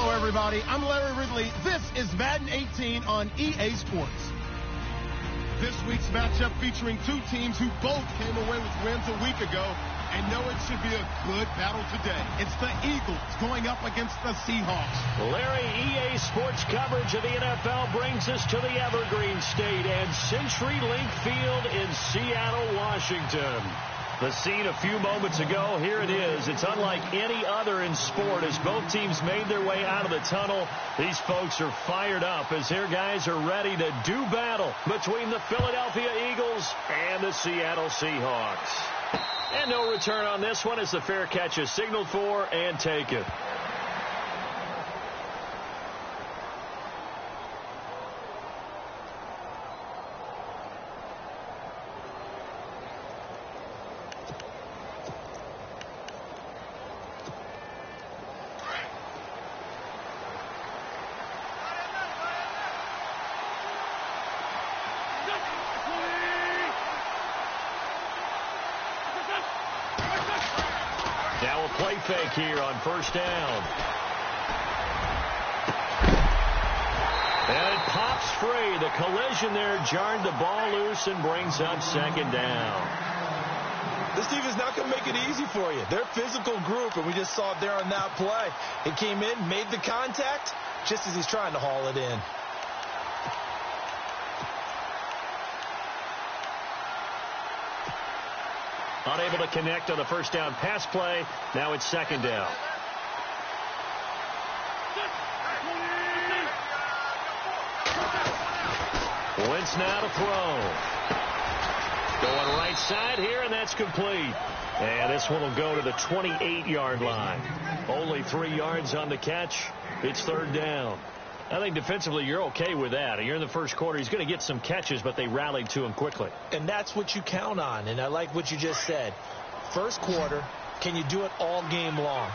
Hello, everybody. I'm Larry Ridley. This is Madden 18 on EA Sports. This week's matchup featuring two teams who both came away with wins a week ago and know it should be a good battle today. It's the Eagles going up against the Seahawks. Larry, EA Sports coverage of the NFL brings us to the Evergreen State and CenturyLink Field in Seattle, Washington. The scene a few moments ago, here it is. It's unlike any other in sport as both teams made their way out of the tunnel. These folks are fired up as their guys are ready to do battle between the Philadelphia Eagles and the Seattle Seahawks. And no return on this one as the fair catch is signaled for and taken. Now a play fake here on first down. And it pops free. The collision there jarred the ball loose and brings up second down. This team is not going to make it easy for you. They're a physical group, and we just saw it there on that play. It came in, made the contact, just as he's trying to haul it in. Unable to connect on the first down pass play. Now it's second down. Wentz now to throw. Going right side here, and that's complete. And this one will go to the 28-yard line. Only 3 yards on the catch. It's third down. I think defensively you're okay with that. You're in the first quarter. He's going to get some catches, but they rallied to him quickly. And that's what you count on, and I like what you just said. First quarter, can you do it all game long?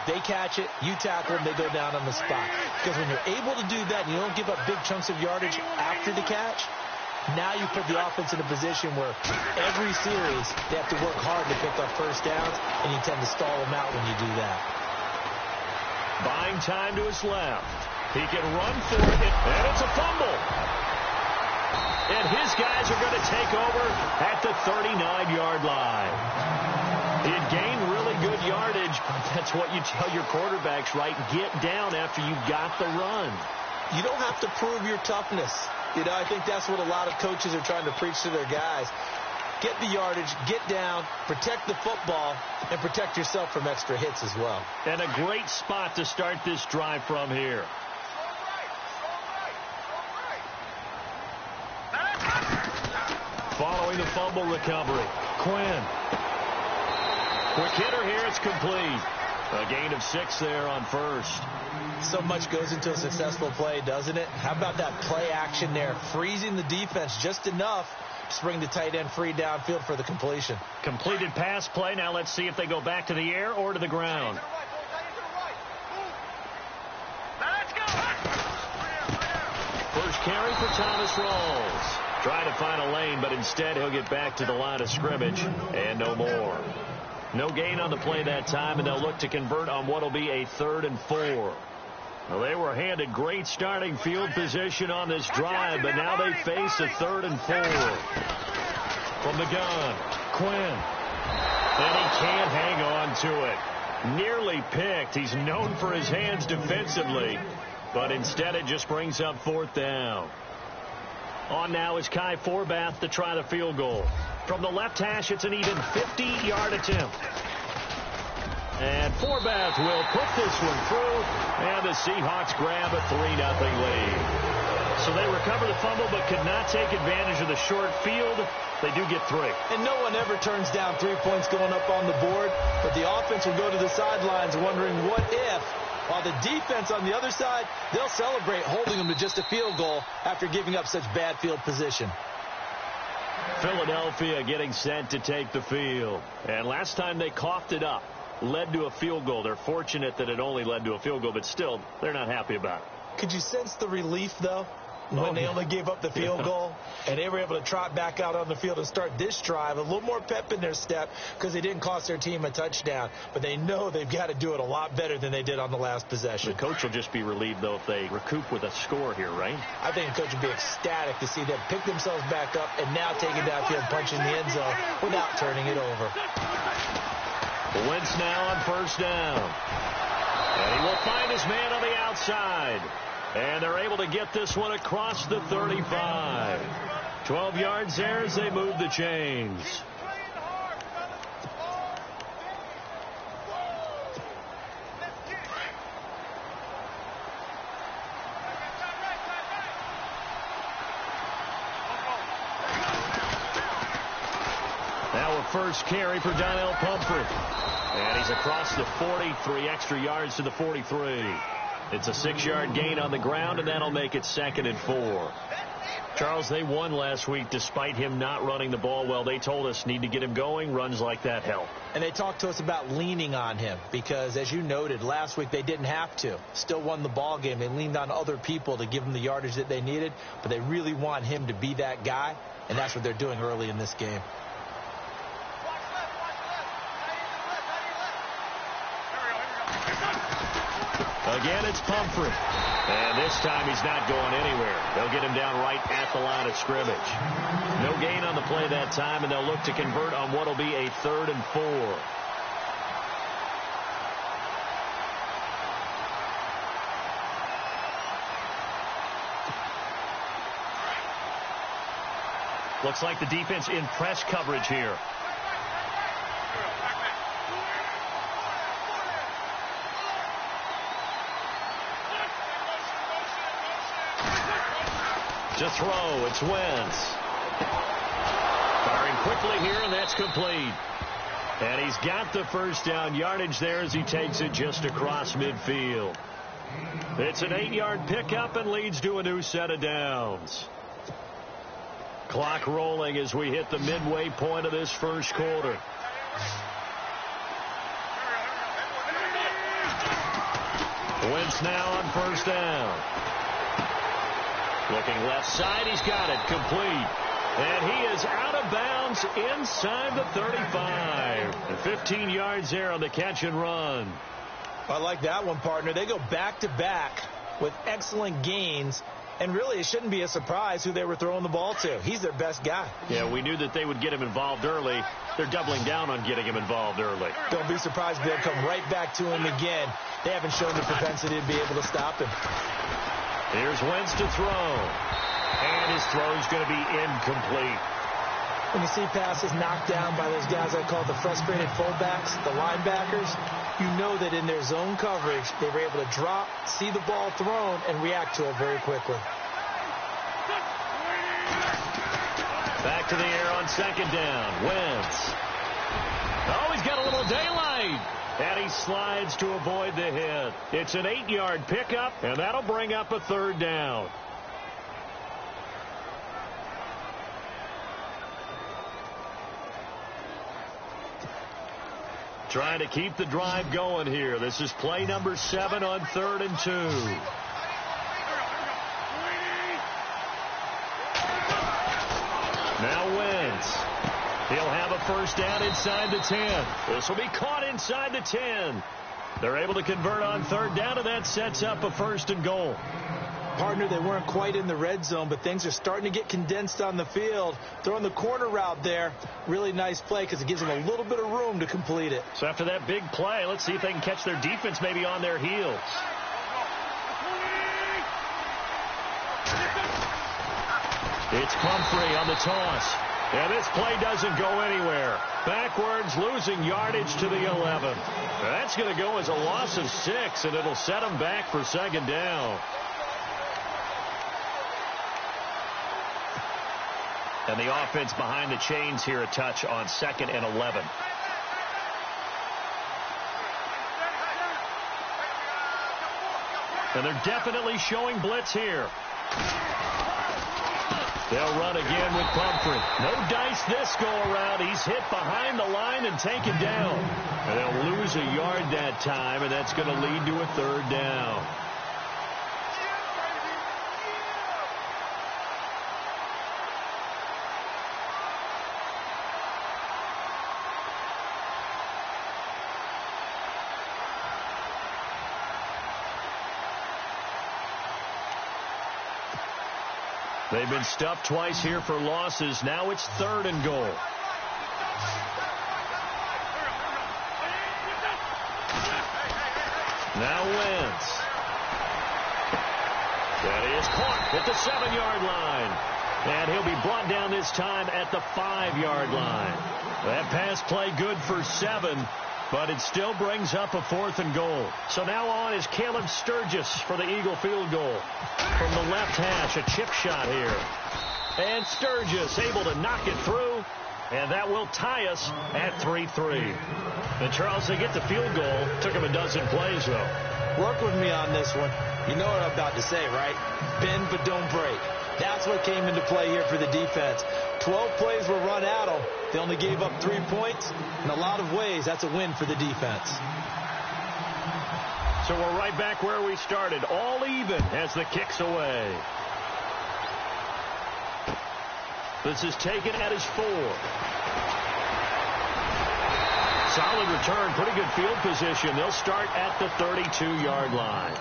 They catch it, you tackle them, they go down on the spot. Because when you're able to do that and you don't give up big chunks of yardage after the catch, now you put the offense in a position where every series they have to work hard to pick up first downs, and you tend to stall them out when you do that. Buying time to his left. He can run for it, and it's a fumble. And his guys are going to take over at the 39-yard line. He had gained really good yardage, but that's what you tell your quarterbacks, right? Get down after you've got the run. You don't have to prove your toughness. You know, I think that's what a lot of coaches are trying to preach to their guys. Get the yardage, get down, protect the football, and protect yourself from extra hits as well. And a great spot to start this drive from here. Following the fumble recovery, Quinn. Quick hitter here, it's complete. A gain of 6 there on first. So much goes into a successful play, doesn't it? How about that play action there? Freezing the defense just enough to bring the tight end free downfield for the completion. Completed pass play. Now let's see if they go back to the air or to the ground. First carry for Thomas Rawls. Trying to find a lane, but instead he'll get back to the line of scrimmage and no more. No gain on the play that time, and they'll look to convert on what will be a 3rd and 4. Well, they were handed great starting field position on this drive, but now they face a 3rd and 4. From the gun, Quinn. And he can't hang on to it. Nearly picked. He's known for his hands defensively, but instead it just brings up 4th down. On now is Kai Forbath to try the field goal. From the left hash, it's an even 50-yard attempt. And Forbath will put this one through, and the Seahawks grab a 3-0 lead. So they recover the fumble but could not take advantage of the short field. They do get 3. And no one ever turns down 3 points going up on the board, but the offense will go to the sidelines wondering what if. While the defense on the other side, they'll celebrate holding them to just a field goal after giving up such bad field position. Philadelphia getting set to take the field. And last time they coughed it up, led to a field goal. They're fortunate that it only led to a field goal, but still, they're not happy about it. Could you sense the relief, though? when they only gave up the field goal, and they were able to trot back out on the field and start this drive. A little more pep in their step because they didn't cost their team a touchdown. But they know they've got to do it a lot better than they did on the last possession. The coach will just be relieved, though, if they recoup with a score here, right? I think the coach would be ecstatic to see them pick themselves back up and now take it downfield, punching the end zone without turning it over. Wentz now on first down. And he will find his man on the outside. And they're able to get this one across the 35. 12 yards there as they move the chains. Now a first carry for Donnell Pumphrey. And he's across the 40, 3 extra yards to the 43. It's a 6-yard gain on the ground, and that'll make it 2nd and 4. Charles, they won last week despite him not running the ball well. They told us need to get him going. Runs like that help. And they talked to us about leaning on him because, as you noted, last week they didn't have to. Still won the ball game. They leaned on other people to give them the yardage that they needed, but they really want him to be that guy, and that's what they're doing early in this game. Again, it's Pumphrey. And this time he's not going anywhere. They'll get him down right at the line of scrimmage. No gain on the play that time, and they'll look to convert on what will be a 3rd and 4. Looks like the defense in press coverage here. To throw, it's Wentz. Firing quickly here, and that's complete. And he's got the first down yardage there as he takes it just across midfield. It's an 8-yard pickup and leads to a new set of downs. Clock rolling as we hit the midway point of this first quarter. Wentz now on first down. Looking left side, he's got it, complete. And he is out of bounds inside the 35. And 15 yards there on the catch and run. I like that one, partner. They go back-to-back with excellent gains. And really, it shouldn't be a surprise who they were throwing the ball to. He's their best guy. Yeah, we knew that they would get him involved early. They're doubling down on getting him involved early. Don't be surprised if they'll come right back to him again. They haven't shown the propensity to be able to stop him. Here's Wentz to throw. And his throw is going to be incomplete. When you see passes knocked down by those guys I call the frustrated fullbacks, the linebackers, you know that in their zone coverage, they were able to drop, see the ball thrown, and react to it very quickly. Back to the air on second down. Wentz. Oh, he's got a little daylight. And he slides to avoid the hit. It's an 8-yard pickup, and that'll bring up a 3rd down. Trying to keep the drive going here. This is play number 7 on 3rd and 2. Now Wentz. He'll have a first down inside the 10. This will be caught inside the 10. They're able to convert on 3rd down, and that sets up a 1st and goal. Partner, they weren't quite in the red zone, but things are starting to get condensed on the field. Throwing the corner route there, really nice play because it gives them a little bit of room to complete it. So after that big play, let's see if they can catch their defense maybe on their heels. It's Pumphrey on the toss. And this play doesn't go anywhere. Backwards, losing yardage to the 11. That's going to go as a loss of 6, and it'll set them back for 2nd down. And the offense behind the chains here a touch on 2nd and 11. And they're definitely showing blitz here. They'll run again with Pumphrey. No dice this go-around. He's hit behind the line and taken down. And they'll lose a yard that time, and that's going to lead to a 3rd down. They've been stuffed twice here for losses. Now it's 3rd and goal. Now Wentz. That is caught at the 7-yard line. And he'll be brought down this time at the 5-yard line. That pass play good for 7, but it still brings up a 4th and goal. So now on is Caleb Sturgis for the Eagle field goal. From the left hash, a chip shot here. And Sturgis able to knock it through. And that will tie us at 3-3. And Charles, they get the field goal. Took him a dozen plays, though. Work with me on this one. You know what I'm about to say, right? Bend but don't break. That's what came into play here for the defense. 12 plays were run at them. They only gave up 3 points. In a lot of ways, that's a win for the defense. So we're right back where we started. All even as the kick's away. This is taken at his 4. Solid return, pretty good field position. They'll start at the 32-yard line.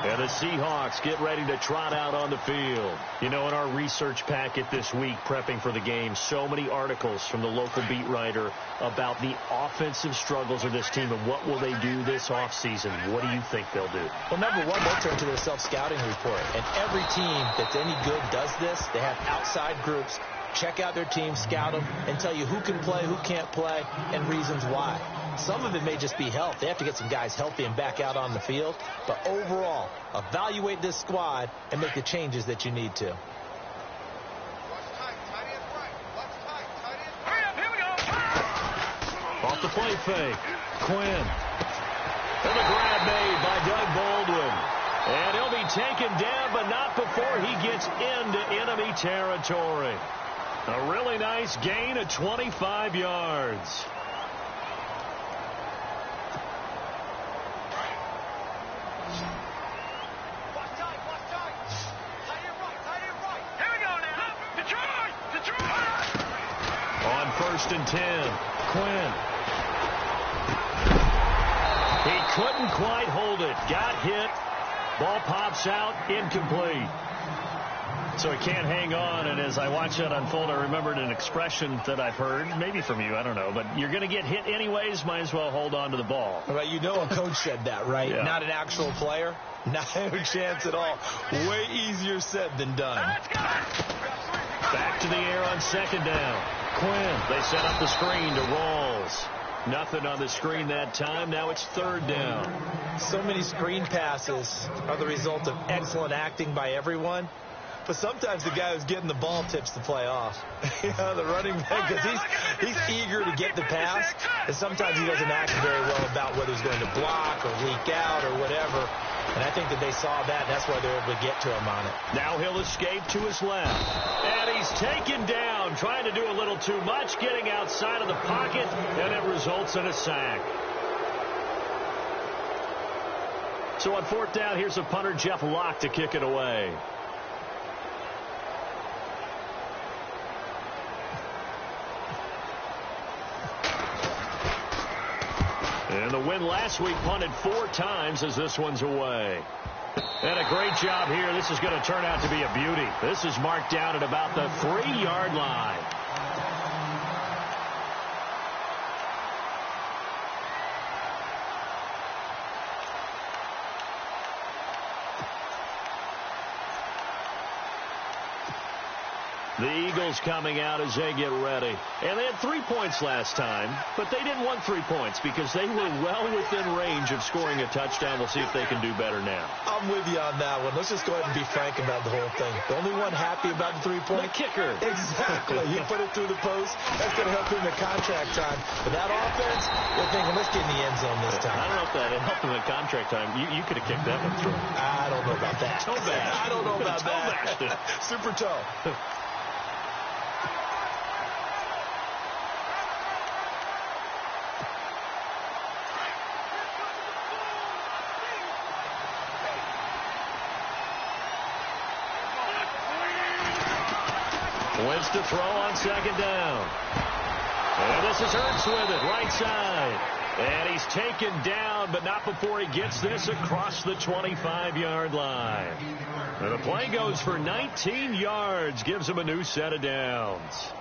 And the Seahawks get ready to trot out on the field. You know, in our research packet this week, prepping for the game, so many articles from the local beat writer about the offensive struggles of this team and what will they do this offseason. What do you think they'll do? Well, number one, they'll turn to their self-scouting report. And every team that's any good does this. They have outside groups. Check out their team, scout them, and tell you who can play, who can't play, and reasons why. Some of it may just be health. They have to get some guys healthy and back out on the field. But overall, evaluate this squad and make the changes that you need to. Off the play fake. Quinn. And the grab made by Doug Baldwin. And he'll be taken down, but not before he gets into enemy territory. A really nice gain of 25 yards. On 1st and 10, Quinn. He couldn't quite hold it. Got hit. Ball pops out, incomplete. So he can't hang on, and as I watch that unfold, I remembered an expression that I've heard, maybe from you, I don't know, but you're going to get hit anyways, might as well hold on to the ball. Right, you know a coach said that, right? Yeah. Not an actual player. Not a chance at all. Way easier said than done. Back to the air on 2nd down. Quinn, they set up the screen to Rawls. Nothing on the screen that time. Now it's 3rd down. So many screen passes are the result of excellent acting by everyone. But sometimes the guy who's getting the ball tips the play off. You know, the running back, because he's eager to get the pass, and sometimes he doesn't act very well about whether he's going to block or leak out or whatever. And I think that they saw that, and that's why they're able to get to him on it. Now he'll escape to his left. And he's taken down, trying to do a little too much, getting outside of the pocket, and it results in a sack. So on 4th down, here's a punter, Jeff Locke, to kick it away. And the win last week punted 4 times as this one's away. And a great job here. This is going to turn out to be a beauty. This is marked down at about the 3-yard line. The Eagles coming out as they get ready. And they had 3 points last time, but they didn't want 3 points because they were well within range of scoring a touchdown. We'll see if they can do better now. I'm with you on that one. Let's just go ahead and be frank about the whole thing. The only one happy about the 3-point? The kicker. Exactly. He put it through the post. That's going to help him in contract time. But that offense, they're thinking, let's get in the end zone this time. I don't know if that helped him in contract time. You could have kicked that one through. I don't know about that. Toe bash. I don't know about that. Super toe. Wentz to throw on 2nd down. And this is Hurts with it, right side. And he's taken down, but not before he gets this across the 25-yard line. And the play goes for 19 yards, gives him a new set of downs.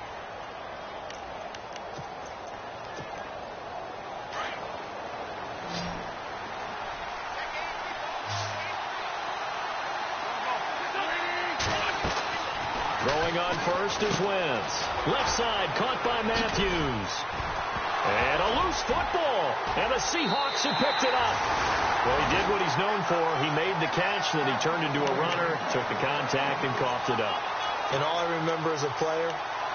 Throwing on first is Wentz. Left side caught by Matthews. And a loose football. And the Seahawks have picked it up. Well, he did what he's known for. He made the catch, then he turned into a runner, took the contact, and coughed it up. And all I remember as a player,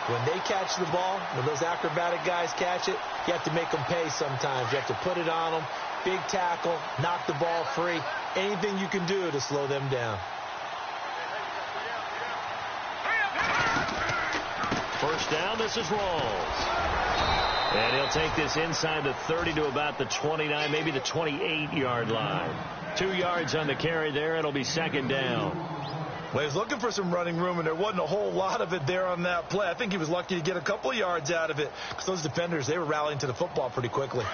when they catch the ball, when those acrobatic guys catch it, you have to make them pay sometimes. You have to put it on them. Big tackle, knock the ball free. Anything you can do to slow them down. First down, this is Rawls. And he'll take this inside the 30 to about the 29, maybe the 28-yard line. 2 yards on the carry there. It'll be second down. Well, he was looking for some running room, and there wasn't a whole lot of it there on that play. I think he was lucky to get a couple of yards out of it because those defenders, they were rallying to the football pretty quickly.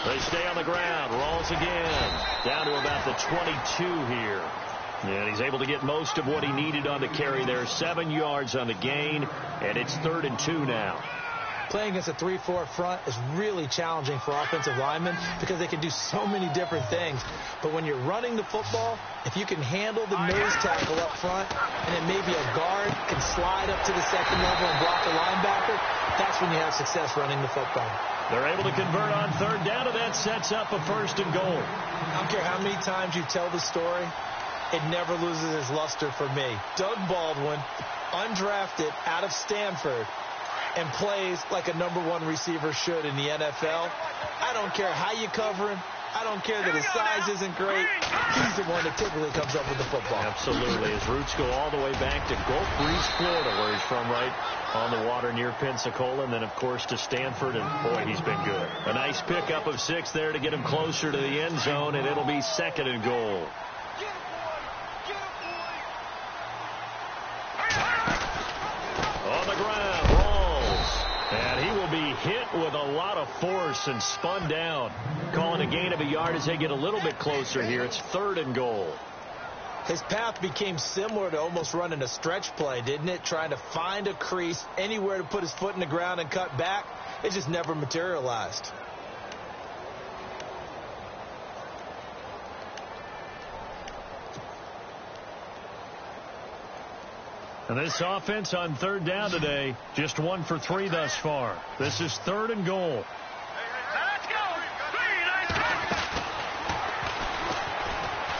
They stay on the ground. Rawls again. Down to about the 22 here. And he's able to get most of what he needed on the carry there. 7 yards on the gain, and it's 3rd and 2 now. Playing against a 3-4 front is really challenging for offensive linemen because they can do so many different things. But when you're running the football, if you can handle the nose tackle up front and then maybe a guard can slide up to the second level and block a linebacker, that's when you have success running the football. They're able to convert on 3rd down, and that sets up a 1st and goal. I don't care how many times you tell the story, it never loses its luster for me. Doug Baldwin, undrafted out of Stanford, and plays like a #1 receiver should in the NFL. I don't care how you cover him. I don't care that his size isn't great. He's the one that typically comes up with the football. Absolutely. His roots go all the way back to Gulf Breeze, Florida, where he's from, right on the water near Pensacola, and then, of course, to Stanford, and, boy, he's been good. A nice pickup of 6 there to get him closer to the end zone, and it'll be 2nd and goal. On the ground, Rawls. And he will be hit with a lot of force and spun down. Calling a gain of a yard as they get a little bit closer here. It's 3rd and goal. His path became similar to almost running a stretch play, didn't it? Trying to find a crease, anywhere to put his foot in the ground and cut back. It just never materialized. And this offense on 3rd down today, just 1 for 3 thus far. This is 3rd and goal.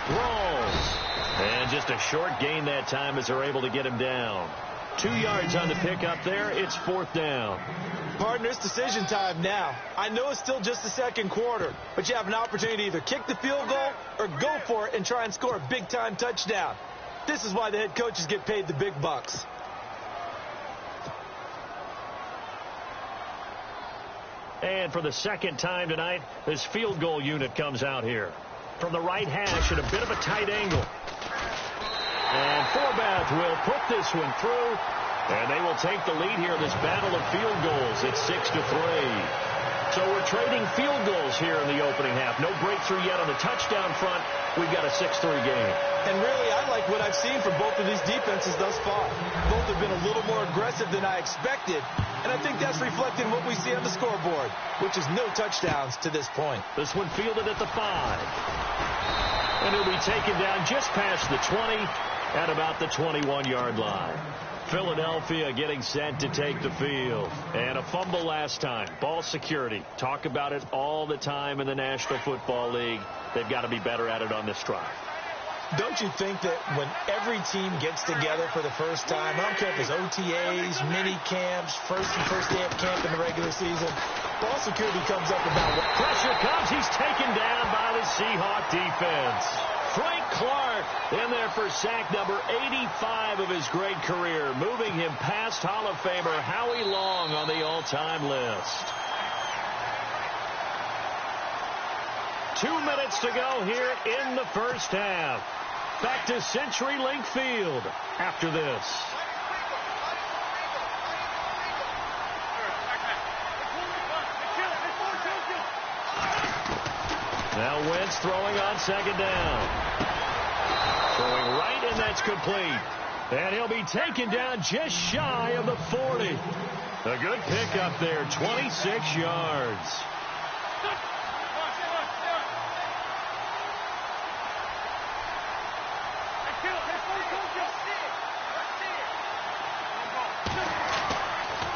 Rawls. And just a short gain that time as they're able to get him down. 2 yards on the pickup there. It's 4th down. Partner, it's decision time now. I know it's still just the 2nd quarter, but you have an opportunity to either kick the field goal or go for it and try and score a big-time touchdown. This is why the head coaches get paid the big bucks. And for the 2nd time tonight, this field goal unit comes out here. From the right hash at a bit of a tight angle. And Forbath will put this one through. And they will take the lead here in this battle of field goals. It's 6-3. So we're trading field goals here in the opening half. No breakthrough yet on the touchdown front. We've got a 6-3 game. And really, I like what I've seen from both of these defenses thus far. Both have been a little more aggressive than I expected. And I think that's reflected in what we see on the scoreboard, which is no touchdowns to this point. This one fielded at the 5. And he'll be taken down just past the 20 at about the 21-yard line. Philadelphia getting set to take the field. And a fumble last time. Ball security. Talk about it all the time in the National Football League. They've got to be better at it on this drive. Don't you think that when every team gets together for the first time, I don't care if it's OTAs, mini camps, first day of camp in the regular season, ball security comes up about what pressure comes. He's taken down by the Seahawk defense. Frank Clark in there for sack number 85 of his great career, moving him past Hall of Famer Howie Long on the all-time list. 2 minutes to go here in the first half. Back to CenturyLink Field after this. Now Wentz throwing on second down. Throwing right, and that's complete. And he'll be taken down just shy of the 40. A good pickup there, 26 yards.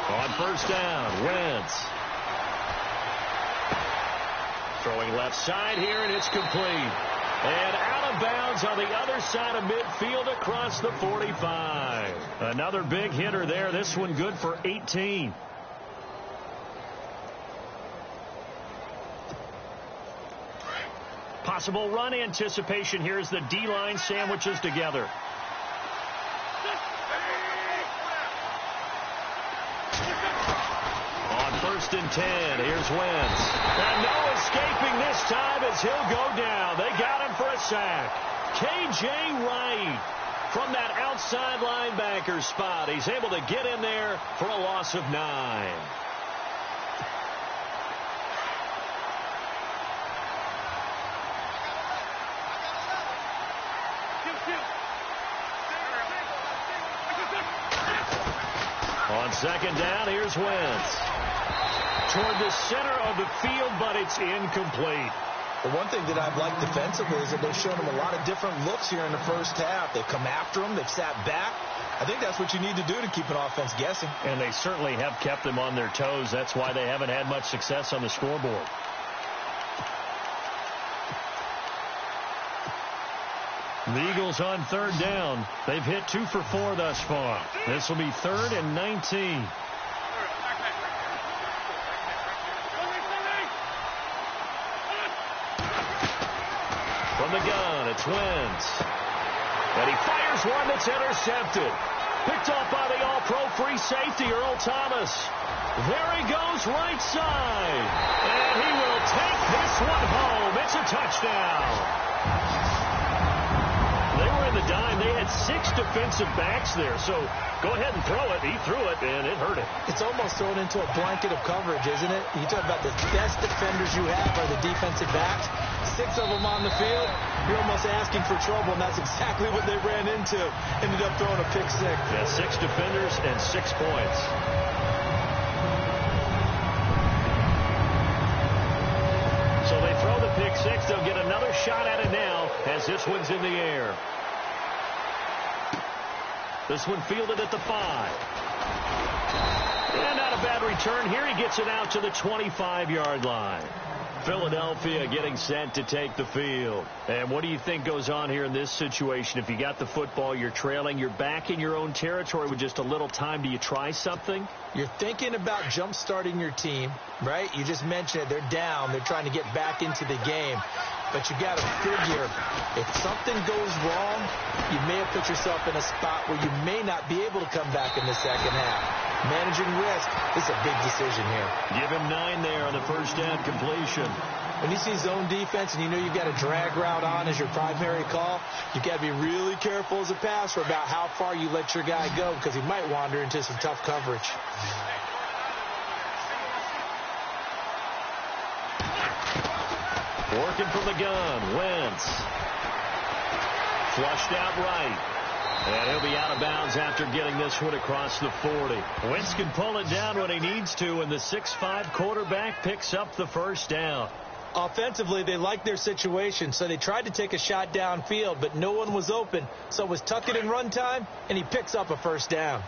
On first down, Wentz. Throwing left side here, and it's complete. And out of bounds on the other side of midfield across the 45. Another big hitter there. This one good for 18. Possible run anticipation here as the D-line sandwiches together. First and 10. Here's Wentz. And no escaping this time as he'll go down. They got him for a sack. K.J. Wright from that outside linebacker spot. He's able to get in there for a loss of 9. On second down, here's Wentz. Toward the center of the field, but it's incomplete. The one thing that I've liked defensively is that they've shown him a lot of different looks here in the first half. They've come after him. They've sat back. I think that's what you need to do to keep an offense guessing. And they certainly have kept them on their toes. That's why they haven't had much success on the scoreboard. The Eagles on third down. They've hit 2 for 4 thus far. This will be 3rd and 19. From the gun, it's Wentz. And he fires one that's intercepted. Picked off by the all-pro free safety, Earl Thomas. There he goes, right side. And he will take this one home. It's a touchdown. They were in the dime. They had 6 defensive backs there. So go ahead and throw it. He threw it, and it hurt him. It's almost thrown into a blanket of coverage, isn't it? You talk about the best defenders you have are the defensive backs. 6 of them on the field. You're almost asking for trouble, and that's exactly what they ran into. Ended up throwing a pick 6. Yeah, 6 defenders and 6 points. So they throw the pick 6. They'll get another shot at it now as this one's in the air. This one fielded at the 5. And not a bad return here. He gets it out to the 25-yard line. Philadelphia getting set to take the field. And what do you think goes on here in this situation? If you got the football, you're trailing, you're back in your own territory with just a little time. Do you try something? You're thinking about jump-starting your team, right? You just mentioned it. They're down. They're trying to get back into the game. But you got to figure, if something goes wrong, you may have put yourself in a spot where you may not be able to come back in the second half. Managing risk is a big decision here. Give him 9 there on the first down completion. When you see zone defense and you know you've got a drag route on as your primary call, you've got to be really careful as a passer about how far you let your guy go because he might wander into some tough coverage. Working from the gun, Wentz. Flushed out right. And he'll be out of bounds after getting this one across the 40. Wentz can pull it down when he needs to, and the 6'5" quarterback picks up the first down. Offensively, they liked their situation, so they tried to take a shot downfield, but no one was open. So it was tuck it in run time, and he picks up a first down.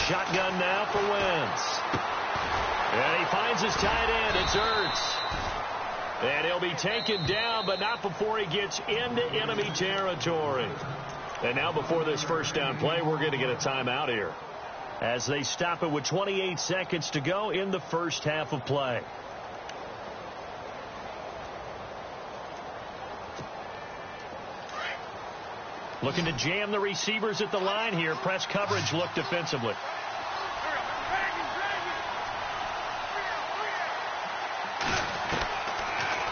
Shotgun now for Wentz. And he finds his tight end. It's Ertz. And he'll be taken down, but not before he gets into enemy territory. And now before this first down play, we're going to get a timeout here as they stop it with 28 seconds to go in the first half of play. Looking to jam the receivers at the line here. Press coverage look defensively.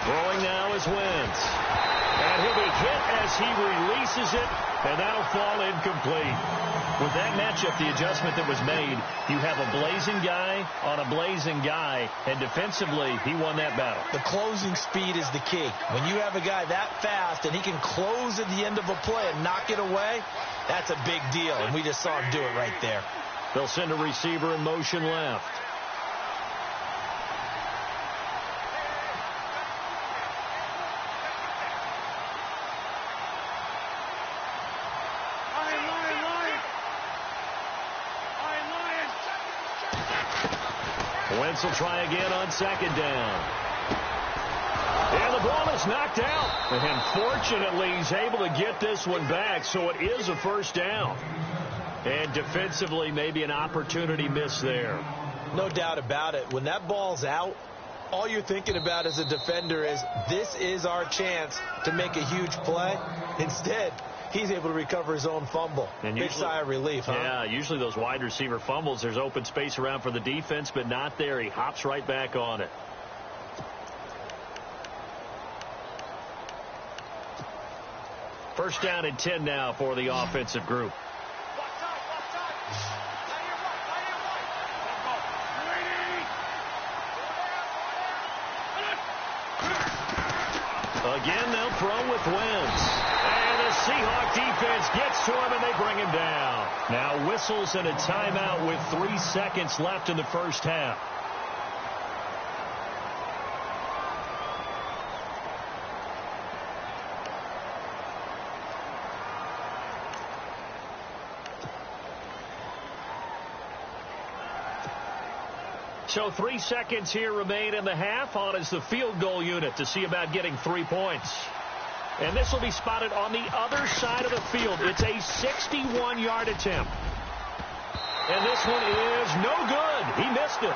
Throwing now is Wentz. And He'll be hit as he releases it, and that'll fall incomplete. With that matchup, the adjustment that was made, you have a blazing guy on a blazing guy, and defensively, he won that battle. The closing speed is the key. When you have a guy that fast and he can close at the end of a play and knock it away, that's a big deal, and we just saw him do it right there. They'll send a receiver in motion left. Wentz will try again on second down. And the ball is knocked out. And fortunately, he's able to get this one back, so it is a first down. And defensively, maybe an opportunity miss there. No doubt about it. When that ball's out, all you're thinking about as a defender is, this is our chance to make a huge play. Instead, he's able to recover his own fumble. And big sigh of relief, huh? Yeah, usually those wide receiver fumbles, there's open space around for the defense, but not there. He hops right back on it. First down and 10 now for the offensive group. Again, they'll throw with Wentz. And the Seahawks defense gets to him, and they bring him down. Now whistles and a timeout with 3 seconds left in the first half. So 3 seconds here remain in the half. On is the field goal unit to see about getting 3 points. And this will be spotted on the other side of the field. It's a 61-yard attempt. And this one is no good. He missed it.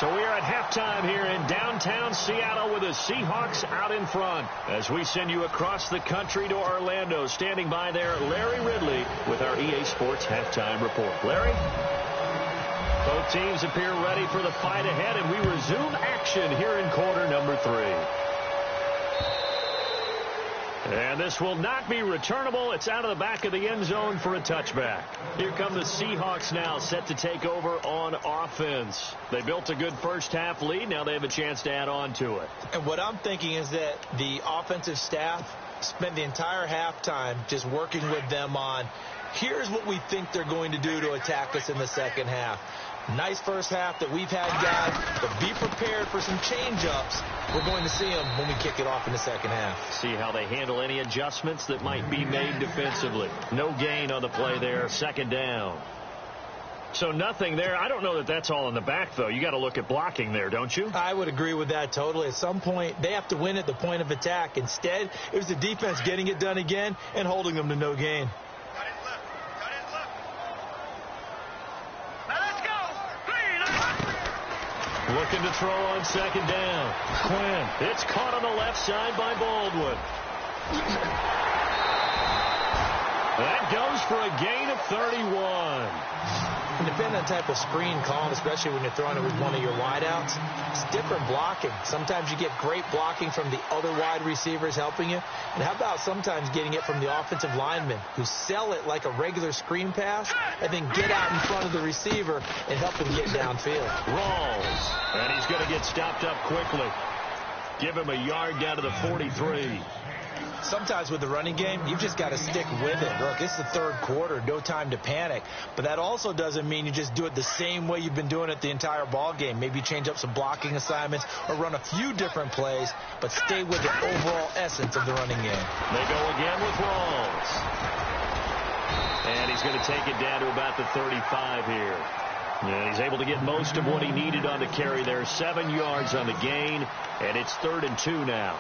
So we are at halftime here in downtown Seattle with the Seahawks out in front. As we send you across the country to Orlando, standing by there, Larry Ridley with our EA Sports halftime report. Larry? Both teams appear ready for the fight ahead, and we resume action here in quarter number 3. And this will not be returnable. It's out of the back of the end zone for a touchback. Here come the Seahawks now, set to take over on offense. They built a good first half lead. Now they have a chance to add on to it. And what I'm thinking is that the offensive staff spent the entire halftime just working with them on, here's what we think they're going to do to attack us in the second half. Nice first half that we've had, guys, but be prepared for some change-ups. We're going to see them when we kick it off in the second half. See how they handle any adjustments that might be made defensively. No gain on the play there, second down. So nothing there. I don't know that that's all in the back, though. You got to look at blocking there, don't you? I would agree with that totally. At some point, they have to win at the point of attack. Instead, it was the defense getting it done again and holding them to no gain. Looking to throw on second down. Quinn. It's caught on the left side by Baldwin. That goes for a gain of 31. Depending on the type of screen called, especially when you're throwing it with one of your wideouts, it's different blocking. Sometimes you get great blocking from the other wide receivers helping you. And how about sometimes getting it from the offensive linemen who sell it like a regular screen pass and then get out in front of the receiver and help him get downfield. Rolls. And he's going to get stopped up quickly. Give him a yard down to the 43. Sometimes with the running game, you've just got to stick with it. Look, it's the third quarter, no time to panic. But that also doesn't mean you just do it the same way you've been doing it the entire ball game. Maybe change up some blocking assignments or run a few different plays, but stay with the overall essence of the running game. They go again with Rawls. And he's going to take it down to about the 35 here. Yeah, he's able to get most of what he needed on the carry there. 7 yards on the gain, and it's 3rd and 2 now.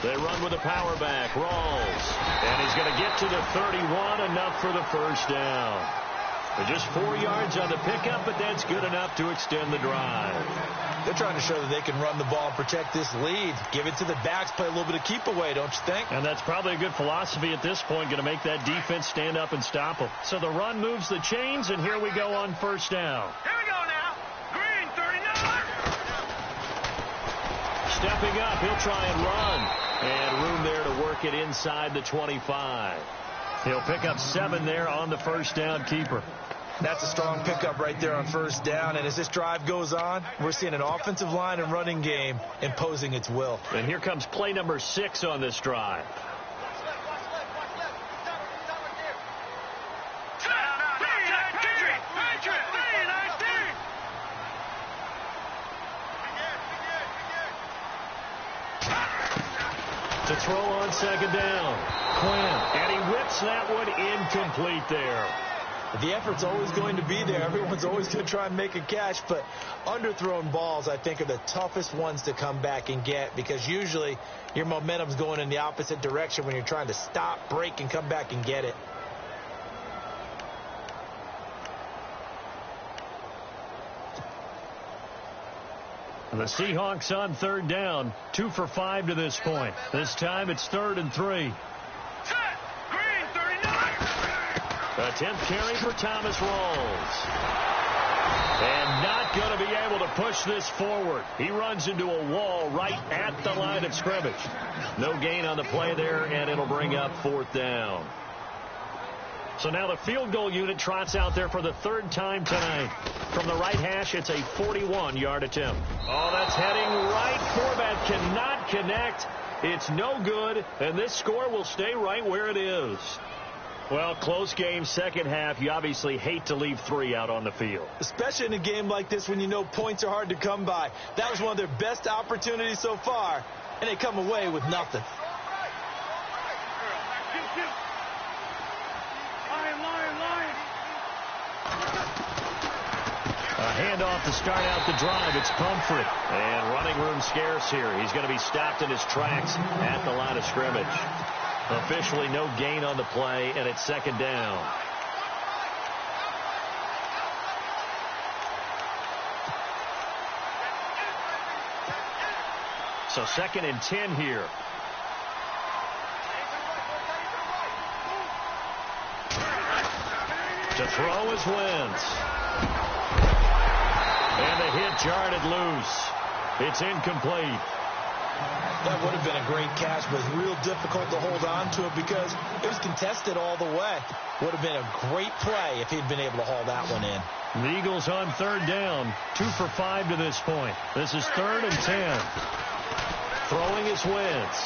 They run with a power back. Rawls. And he's going to get to the 31, enough for the first down. But just 4 yards on the pickup, but that's good enough to extend the drive. They're trying to show that they can run the ball and protect this lead. Give it to the backs, play a little bit of keep away, don't you think? And that's probably a good philosophy at this point, going to make that defense stand up and stop them. So the run moves the chains, and here we go on first down. Here we go now. Green, 39. Stepping up, he'll try and run. And room there to work it inside the 25. He'll pick up 7 there on the first down keeper. That's a strong pickup right there on first down. And as this drive goes on, we're seeing an offensive line and running game imposing its will. And here comes play number 6 on this drive. To throw on second down. Quinn. And he whips that one incomplete there. The effort's always going to be there. Everyone's always going to try and make a catch, but underthrown balls, I think, are the toughest ones to come back and get because usually your momentum's going in the opposite direction when you're trying to stop, break, and come back and get it. And the Seahawks on third down, 2 for 5 to this point. This time it's 3rd and 3. A 10th carry for Thomas Rawls. And not going to be able to push this forward. He runs into a wall right at the line of scrimmage. No gain on the play there, and it'll bring up 4th down. So now the field goal unit trots out there for the 3rd time tonight. From the right hash, it's a 41-yard attempt. Oh, that's heading right for that. Cannot connect. It's no good, and this score will stay right where it is. Well, close game, second half. You obviously hate to leave 3 out on the field. Especially in a game like this when you know points are hard to come by. That was one of their best opportunities so far, and they come away with nothing. A handoff to start out the drive. It's Pumphrey. And running room scarce here. He's going to be stopped in his tracks at the line of scrimmage. Officially no gain on the play, and it's 2nd down. So 2nd and 10 here. To throw is Wentz. And the hit jarred it loose. It's incomplete. That would have been a great catch, but real difficult to hold on to it because it was contested all the way. Would have been a great play if he'd been able to haul that one in. The Eagles on 3rd down, 2 for 5 to this point. This is 3rd and 10. Throwing is Wentz.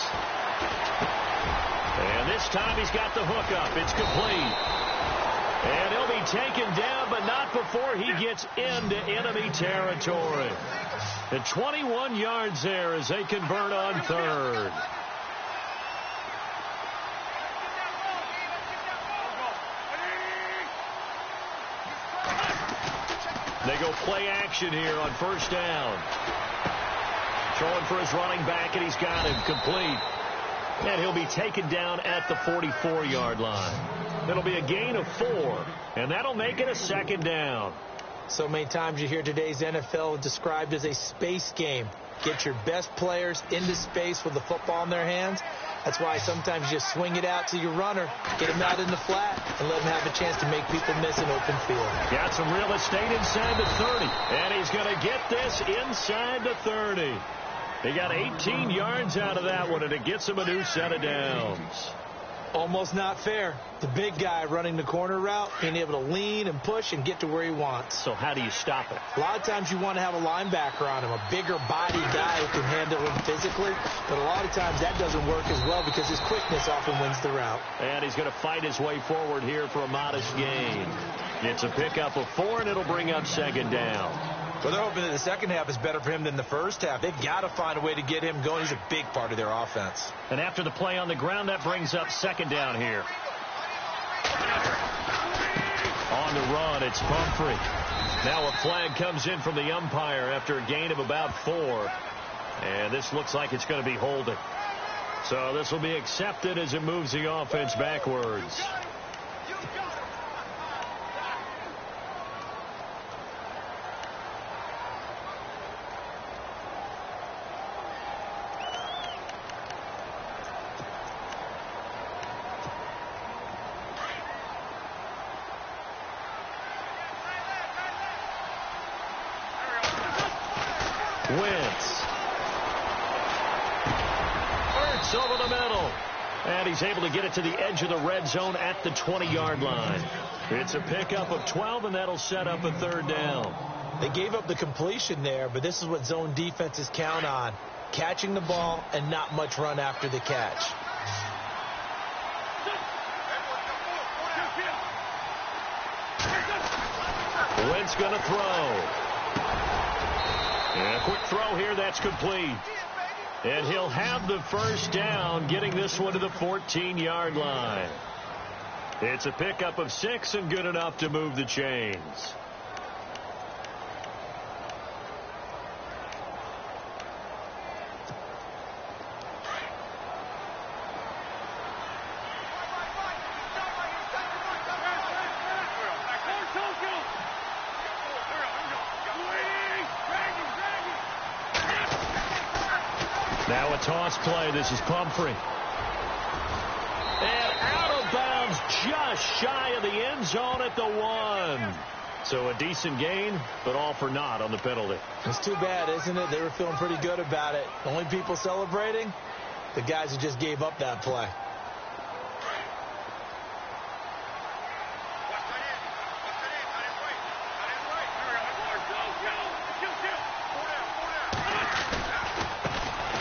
And this time he's got the hook up. It's complete. And he'll be taken down, but not before he gets into enemy territory. And 21 yards there as they convert on 3rd. They go play action here on first down. Throwing for his running back, and he's got him complete. And he'll be taken down at the 44-yard line. It'll be a gain of 4, and that'll make it a 2nd down. So many times you hear today's NFL described as a space game. Get your best players into space with the football in their hands. That's why sometimes you just swing it out to your runner, get him out in the flat, and let him have a chance to make people miss an open field. Got some real estate inside the 30, and he's going to get this inside the 30. He got 18 yards out of that one, and it gets him a new set of downs. Almost not fair. The big guy running the corner route, being able to lean and push and get to where he wants. So how do you stop it? A lot of times you want to have a linebacker on him, a bigger body guy who can handle him physically. But a lot of times that doesn't work as well because his quickness often wins the route. And he's going to fight his way forward here for a modest gain. It's a pickup of 4, and it'll bring up 2nd down. Well, they're hoping that the second half is better for him than the first half. They've got to find a way to get him going. He's a big part of their offense. And after the play on the ground, that brings up 2nd down here. On the run, it's Pumphrey. Now a flag comes in from the umpire after a gain of about 4. And this looks like it's going to be holding. So this will be accepted as it moves the offense backwards. Wentz. Ertz over the middle. And he's able to get it to the edge of the red zone at the 20-yard line. It's a pickup of 12, and that'll set up a third down. They gave up the completion there, but this is what zone defenses count on. Catching the ball and not much run after the catch. Wentz going to throw. And a quick throw here, that's complete. And he'll have the first down, getting this one to the 14-yard line. It's a pickup of 6 and good enough to move the chains. Now a toss play. This is Pumphrey. And out of bounds just shy of the end zone at the 1. So a decent gain, but all for naught on the penalty. It's too bad, isn't it? They were feeling pretty good about it. The only people celebrating, the guys who just gave up that play.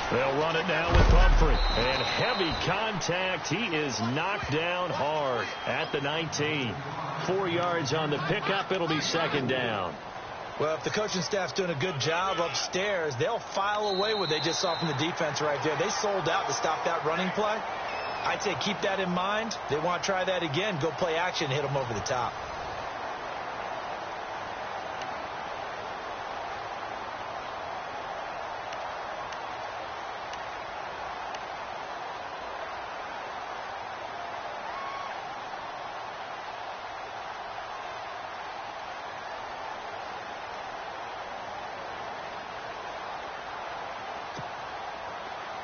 They'll run it now with Pumphrey. And heavy contact. He is knocked down hard at the 19. 4 yards on the pickup. It'll be second down. Well, if the coaching staff's doing a good job upstairs, they'll file away what they just saw from the defense right there. They sold out to stop that running play. I'd say keep that in mind. They want to try that again. Go play action, hit them over the top.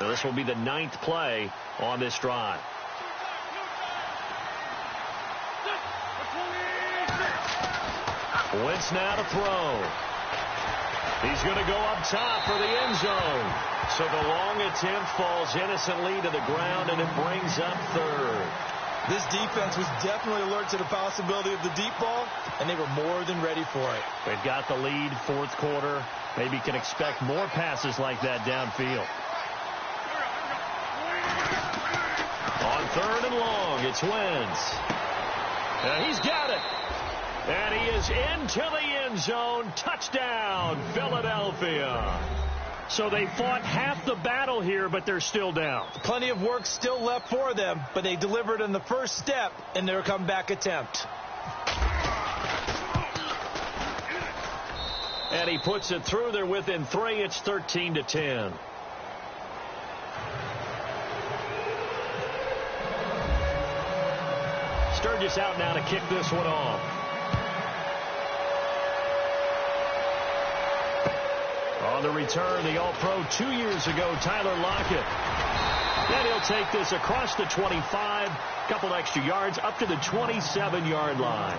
So this will be the 9th play on this drive. Wentz now to throw. He's going to go up top for the end zone. So the long attempt falls innocently to the ground, and it brings up third. This defense was definitely alert to the possibility of the deep ball, and they were more than ready for it. They've got the lead, 4th quarter. Maybe can expect more passes like that downfield. On 3rd and long, it's Wentz. And he's got it. And he is into the end zone. Touchdown, Philadelphia. So they fought half the battle here, but they're still down. Plenty of work still left for them, but they delivered in the first step in their comeback attempt. And he puts it through. They're within 3. It's 13-10. Sturgis out now to kick this one off. On the return, the All-Pro 2 years ago, Tyler Lockett. Then he'll take this across the 25, couple extra yards, up to the 27-yard line.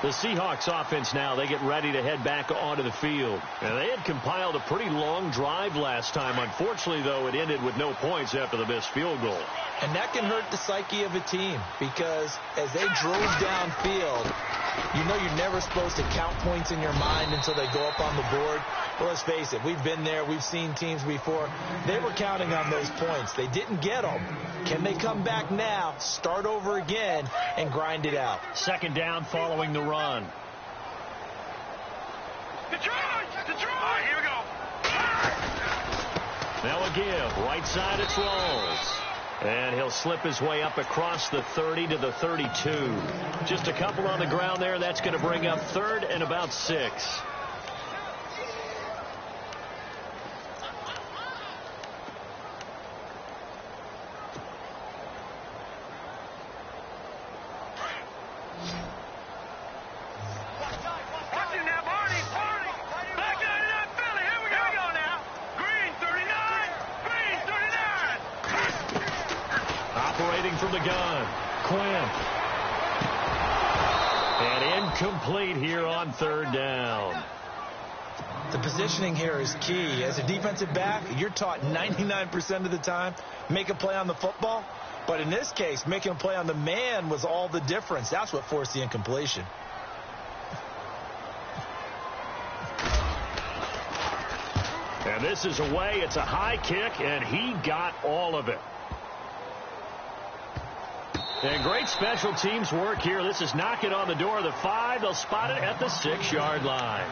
The Seahawks offense now, they get ready to head back onto the field. And they had compiled a pretty long drive last time. Unfortunately, though, it ended with no points after the missed field goal. And that can hurt the psyche of a team because as they drove downfield, you know you're never supposed to count points in your mind until they go up on the board. But let's face it, we've been there. We've seen teams before. They were counting on those points. They didn't get them. Can they come back now, start over again, and grind it out? Second down following the run. Detroit! Detroit! Here we go. Now a give. Right side, it's Rolls. And he'll slip his way up across the 30 to the 32. Just a couple on the ground there. That's going to bring up 3rd and about 6. From the gun, Quinn. And incomplete here on 3rd down. The positioning here is key. As a defensive back, you're taught 99% of the time, make a play on the football. But in this case, making a play on the man was all the difference. That's what forced the incompletion. And this is away. It's a high kick, and he got all of it. And great special teams work here. This is knocking on the door of the 5. They'll spot it at the 6-yard line.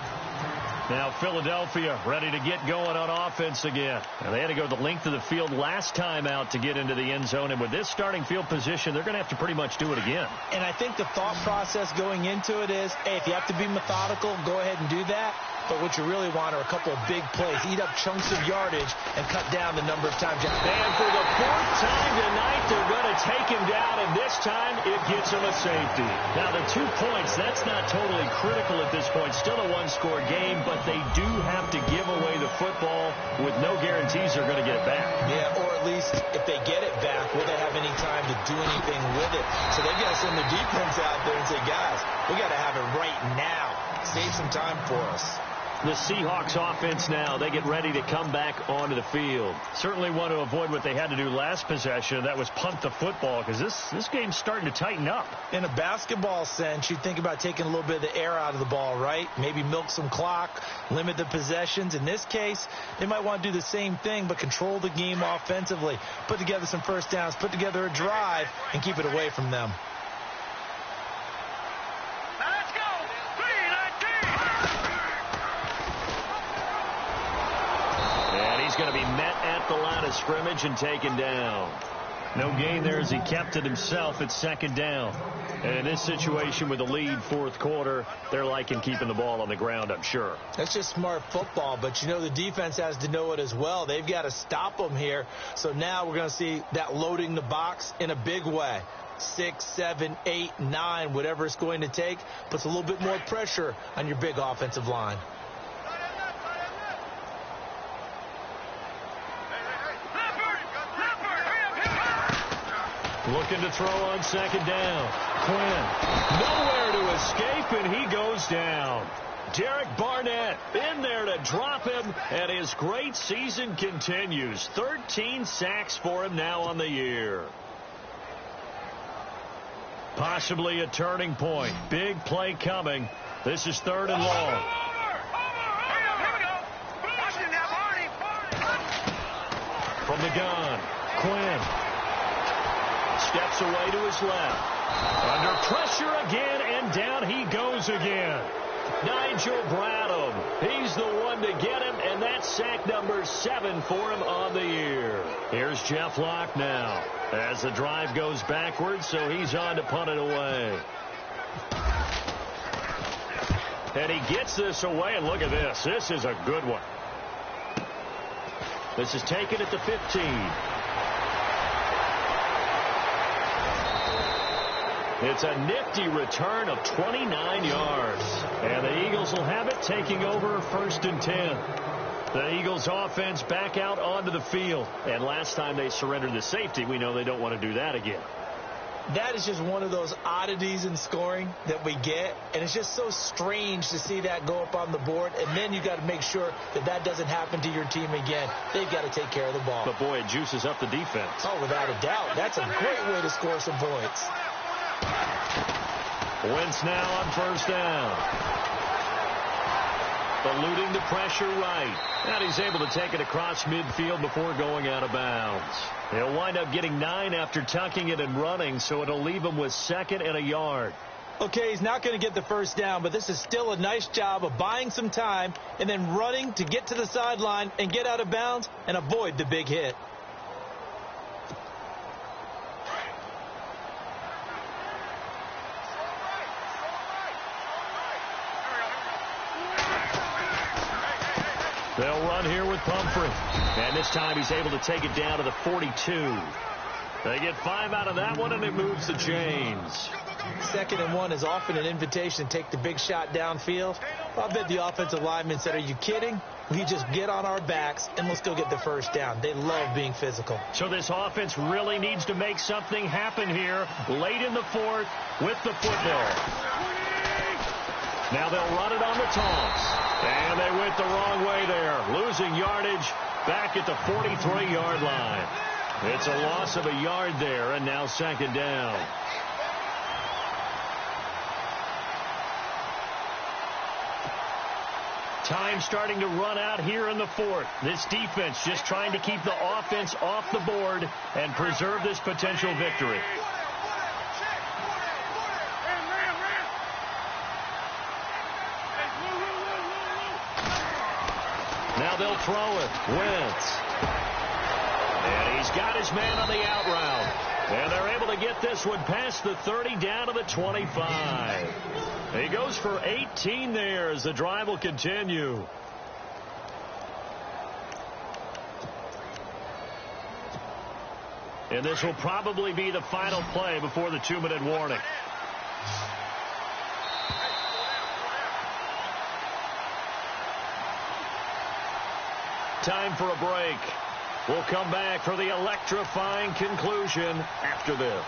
Now Philadelphia ready to get going on offense again. And they had to go the length of the field last time out to get into the end zone. And with this starting field position, they're going to have to pretty much do it again. And I think the thought process going into it is, hey, if you have to be methodical, go ahead and do that. But what you really want are a couple of big plays. Eat up chunks of yardage and cut down the number of times. And for the 4th time tonight, they're going to take him down, and this time it gets him a safety. Now, the 2 points, that's not totally critical at this point. Still a one-score game, but they do have to give away the football with no guarantees they're going to get it back. Yeah, or at least if they get it back, will they have any time to do anything with it? So they've got to send the defense out there and say, guys, we got to have it right now. Save some time for us. The Seahawks offense now, they get ready to come back onto the field. Certainly want to avoid what they had to do last possession. That was punt the football, because this game's starting to tighten up. In a basketball sense, you think about taking a little bit of the air out of the ball, right? Maybe milk some clock, limit the possessions. In this case, they might want to do the same thing, but control the game offensively. Put together some first downs, put together a drive, and keep it away from them. He's going to be met at the line of scrimmage and taken down. No gain there as he kept it himself at 2nd down. And in this situation with the lead 4th quarter, they're liking keeping the ball on the ground, I'm sure. That's just smart football, but you know the defense has to know it as well. They've got to stop them here. So now we're going to see that loading the box in a big way. 6, 7, 8, 9, whatever it's going to take, puts a little bit more pressure on your big offensive line. Looking to throw on 2nd down. Quinn, nowhere to escape, and he goes down. Derek Barnett in there to drop him, and his great season continues. 13 sacks for him now on the year. Possibly a turning point. Big play coming. This is 3rd and long. From the gun, Quinn. Steps away to his left. Under pressure again, and down he goes again. Nigel Bradham. He's the one to get him, and that's sack number 7 for him on the year. Here's Jeff Locke now as the drive goes backwards, so he's on to punt it away. And he gets this away, and look at this. This is a good one. This is taken at the 15. It's a nifty return of 29 yards. And the Eagles will have it, taking over 1st and 10. The Eagles offense back out onto the field. And last time they surrendered the safety, we know they don't want to do that again. That is just one of those oddities in scoring that we get. And it's just so strange to see that go up on the board. And then you got to make sure that that doesn't happen to your team again. They've got to take care of the ball. But, boy, it juices up the defense. Oh, without a doubt. That's a great way to score some points. Wentz now on 1st down. Eluding the pressure right. And he's able to take it across midfield before going out of bounds. He'll wind up getting 9 after tucking it and running, so it'll leave him with 2nd and a yard. Okay, he's not going to get the first down, but this is still a nice job of buying some time and then running to get to the sideline and get out of bounds and avoid the big hit. They'll run here with Pumphrey. And this time he's able to take it down to the 42. They get 5 out of that one, and it moves to James. 2nd and 1 is often an invitation to take the big shot downfield. I bet the offensive lineman said, are you kidding? We just get on our backs, and we'll still get the first down. They love being physical. So this offense really needs to make something happen here late in the 4th with the football. Now they'll run it on the toss. And they went the wrong way there, losing yardage back at the 43-yard line. It's a loss of a yard there, and now second down. Time starting to run out here in the fourth. This defense just trying to keep the offense off the board and preserve this potential victory. Now they'll throw it. Wentz. And he's got his man on the out route. And they're able to get this one past the 30 down to the 25. He goes for 18 there as the drive will continue. And this will probably be the final play before the 2-minute warning. Time for a break. We'll come back for the electrifying conclusion after this.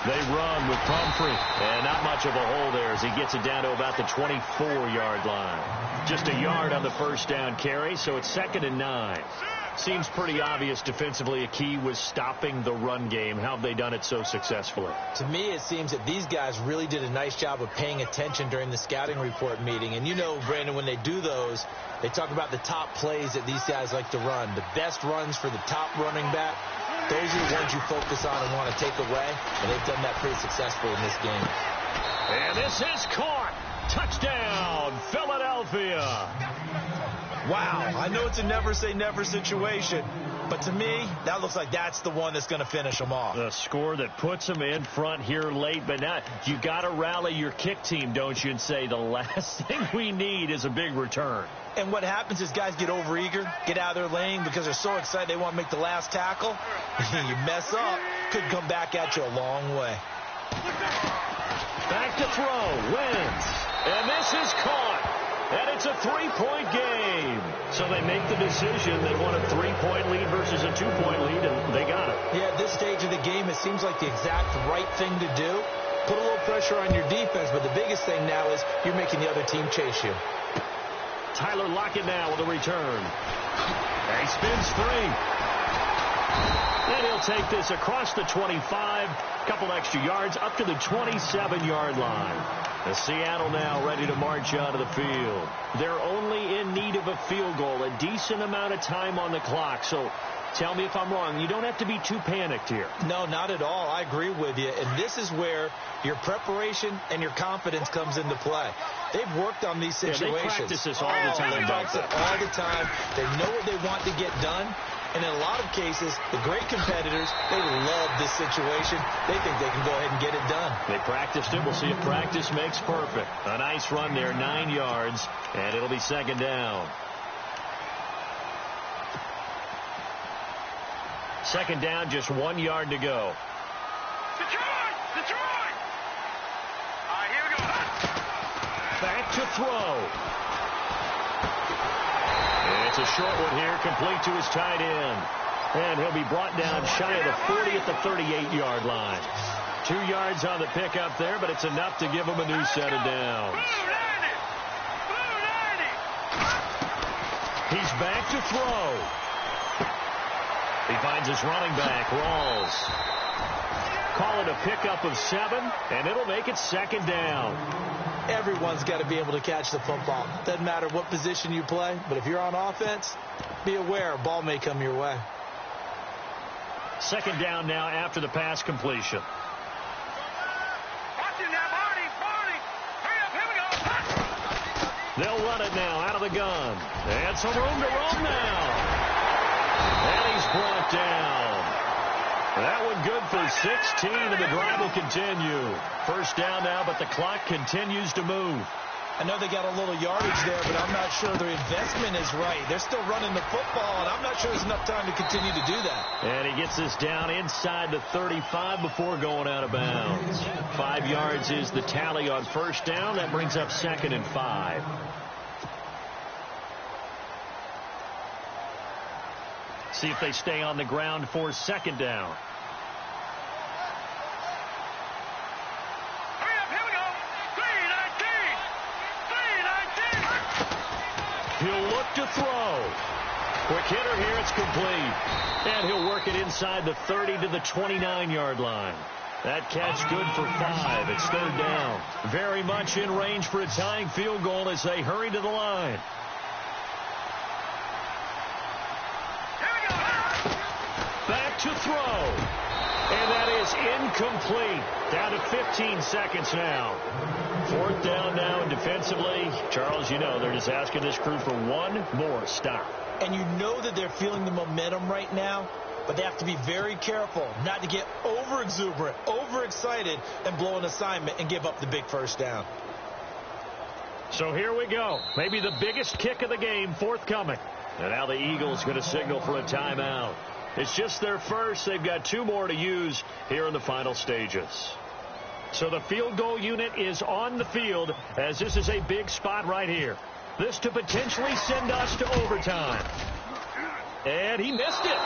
They run with Pumphrey, and not much of a hole there as he gets it down to about the 24-yard line. Just a yard on the first down carry, so it's 2nd and 9. Seems pretty obvious defensively a key was stopping the run game. How have they done it so successfully? To me, it seems that these guys really did a nice job of paying attention during the scouting report meeting. And you know, Brandon, when they do those, they talk about the top plays that these guys like to run. The best runs for the top running back, those are the ones you focus on and want to take away. And they've done that pretty successfully in this game. And this is caught. Touchdown, Philadelphia. Wow, I know it's a never-say-never situation, but to me, that looks like that's the one that's going to finish them off. The score that puts them in front here late, but now you got to rally your kick team, don't you, and say the last thing we need is a big return. And what happens is guys get overeager, get out of their lane because they're so excited they want to make the last tackle. You mess up, could come back at you a long way. Back to throw, Wentz, and this is caught. And it's a 3-point game. So they make the decision. They want a 3-point lead versus a 2-point lead, and they got it. Yeah, at this stage of the game, it seems like the exact right thing to do. Put a little pressure on your defense, but the biggest thing now is you're making the other team chase you. Tyler Lockett now with a return. And he spins free. And he'll take this across the 25, couple extra yards, up to the 27-yard line. The Seattle now ready to march out of the field. They're only in need of a field goal, a decent amount of time on the clock. So tell me if I'm wrong. You don't have to be too panicked here. No, not at all. I agree with you. And this is where your preparation and your confidence comes into play. They've worked on these situations. Yeah, they practice this all the time. They practice it all the time. They know what they want to get done. And in a lot of cases, the great competitors, they love this situation. They think they can go ahead and get it done. They practiced it. We'll see if practice makes perfect. A nice run there, 9 yards, and it'll be 2nd down. 2nd down, just 1 yard to go. Detroit! Detroit! All right, here we go. Back to throw. It's a short one here, complete to his tight end. And he'll be brought down shy of the 40 at the 38-yard line. 2 yards on the pickup there, but it's enough to give him a new set of downs. He's back to throw. He finds his running back, Rawls. Call it a pickup of 7, and it'll make it 2nd down. Everyone's got to be able to catch the football. Doesn't matter what position you play, but if you're on offense, be aware a ball may come your way. 2nd down now after the pass completion. Watch it now, Barney. Hurry up, here we go. They'll run it now out of the gun. And some room to roam now. And he's brought down. That one good for 16, and the drive will continue. 1st down now, but the clock continues to move. I know they got a little yardage there, but I'm not sure their investment is right. They're still running the football, and I'm not sure there's enough time to continue to do that. And he gets this down inside the 35 before going out of bounds. 5 yards is the tally on first down. That brings up 2nd and 5. See if they stay on the ground for 2nd down. He'll look to throw. Quick hitter here. It's complete. And he'll work it inside the 30 to the 29-yard line. That catch good for 5. It's 3rd down. Very much in range for a tying field goal as they hurry to the line. Back to throw. And that is incomplete. Down to 15 seconds now. 4th down now, and defensively, Charles, you know, they're just asking this crew for one more stop. And you know that they're feeling the momentum right now, but they have to be very careful not to get over-exuberant, over-excited, and blow an assignment and give up the big first down. So here we go. Maybe the biggest kick of the game forthcoming. And now the Eagles going to signal for a timeout. It's just their first. They've got 2 more to use here in the final stages. So the field goal unit is on the field as this is a big spot right here. This to potentially send us to overtime. And he missed it.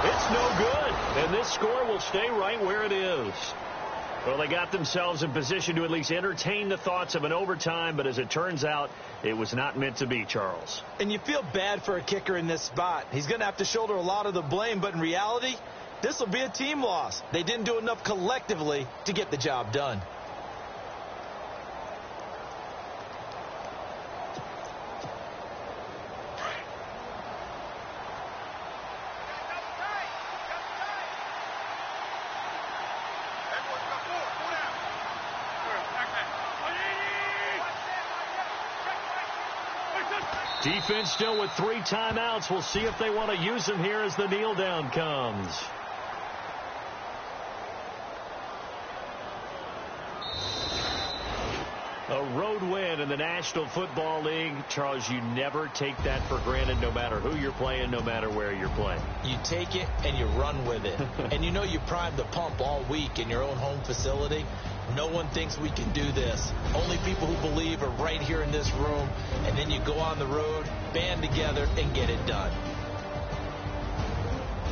It's no good. And this score will stay right where it is. Well, they got themselves in position to at least entertain the thoughts of an overtime, but as it turns out, it was not meant to be, Charles. And you feel bad for a kicker in this spot. He's going to have to shoulder a lot of the blame, but in reality, this will be a team loss. They didn't do enough collectively to get the job done. Defense still with 3 timeouts. We'll see if they want to use them here as the kneel down comes. A road win in the National Football League. Charles, you never take that for granted no matter who you're playing, no matter where you're playing. You take it and you run with it. And you know you primed the pump all week in your own home facility. No one thinks we can do this. Only people who believe are right here in this room. And then you go on the road, band together, and get it done.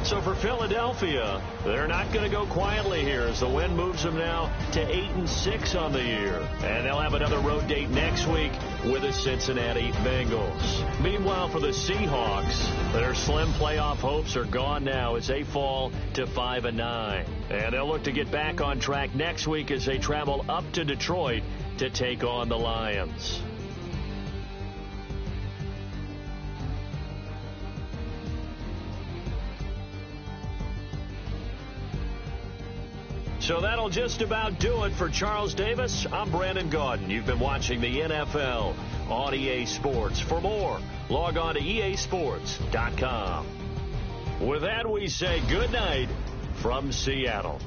So for Philadelphia, they're not going to go quietly here as the win moves them now to 8-6 on the year. And they'll have another road date next week with the Cincinnati Bengals. Meanwhile, for the Seahawks, their slim playoff hopes are gone now as they fall to 5-9. And they'll look to get back on track next week as they travel up to Detroit to take on the Lions. So that'll just about do it for Charles Davis. I'm Brandon Gaudin. You've been watching the NFL on EA Sports. For more, log on to easports.com. With that, we say good night from Seattle.